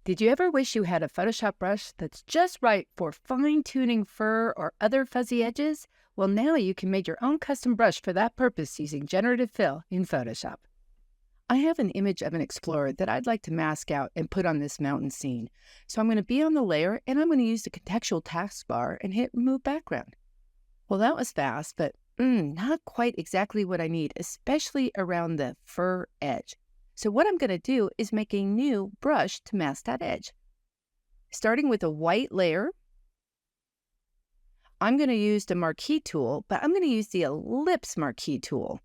Did you ever wish you had a Photoshop brush that's just right for fine-tuning fur or other fuzzy edges? Well, now you can make your own custom brush for that purpose using Generative Fill in Photoshop. I have an image of an explorer that I'd like to mask out and put on this mountain scene. So I'm going to be on the layer and I'm going to use the contextual taskbar and hit Remove Background. Well, that was fast, but not quite exactly what I need, especially around the fur edge. So what I'm going to do is make a new brush to mask that edge. Starting with a white layer, I'm going to use the marquee tool, but I'm going to use the ellipse marquee tool.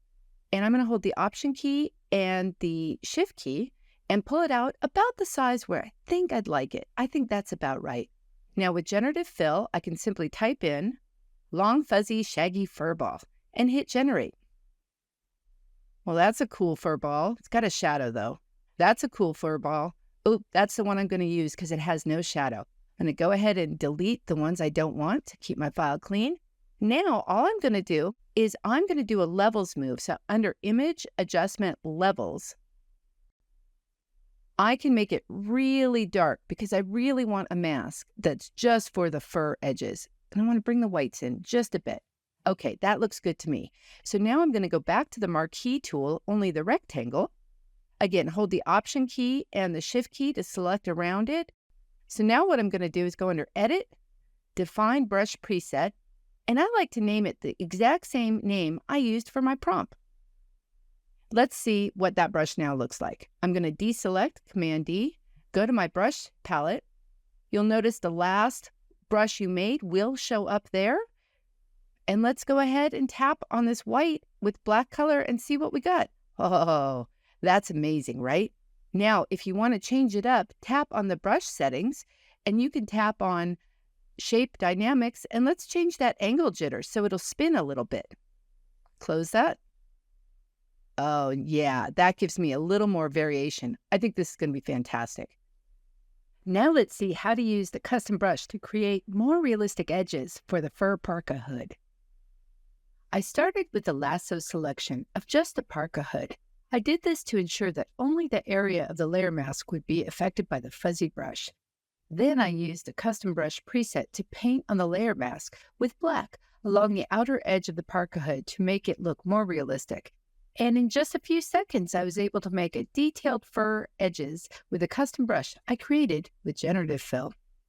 And I'm going to hold the Option key and the Shift key and pull it out about the size where I think I'd like it. I think that's about right. Now with Generative Fill, I can simply type in long, fuzzy, shaggy fur ball and hit Generate. Well, that's a cool fur ball. It's got a shadow though. That's a cool fur ball. Oh, that's the one I'm going to use because it has no shadow. I'm going to go ahead and delete the ones I don't want to keep my file clean. Now, all I'm going to do is I'm going to do a levels move. So under Image Adjustment Levels, I can make it really dark because I really want a mask that's just for the fur edges. And I want to bring the whites in just a bit. Okay, that looks good to me. So now I'm going to go back to the marquee tool, only the rectangle. Again, hold the Option key and the Shift key to select around it. So now what I'm going to do is go under Edit, Define Brush Preset, and I like to name it the exact same name I used for my prompt. Let's see what that brush now looks like. I'm going to deselect, Command D, go to my brush palette. You'll notice the last brush you made will show up there. And let's go ahead and tap on this white with black color and see what we got. Oh, that's amazing, right? Now, if you want to change it up, tap on the brush settings and you can tap on Shape Dynamics and let's change that angle jitter so it'll spin a little bit. Close that. Oh yeah, that gives me a little more variation. I think this is going to be fantastic. Now let's see how to use the custom brush to create more realistic edges for the fur parka hood. I started with the lasso selection of just the parka hood. I did this to ensure that only the area of the layer mask would be affected by the fuzzy brush. Then I used the custom brush preset to paint on the layer mask with black along the outer edge of the parka hood to make it look more realistic. And in just a few seconds, I was able to make a detailed fur edges with a custom brush I created with Generative Fill.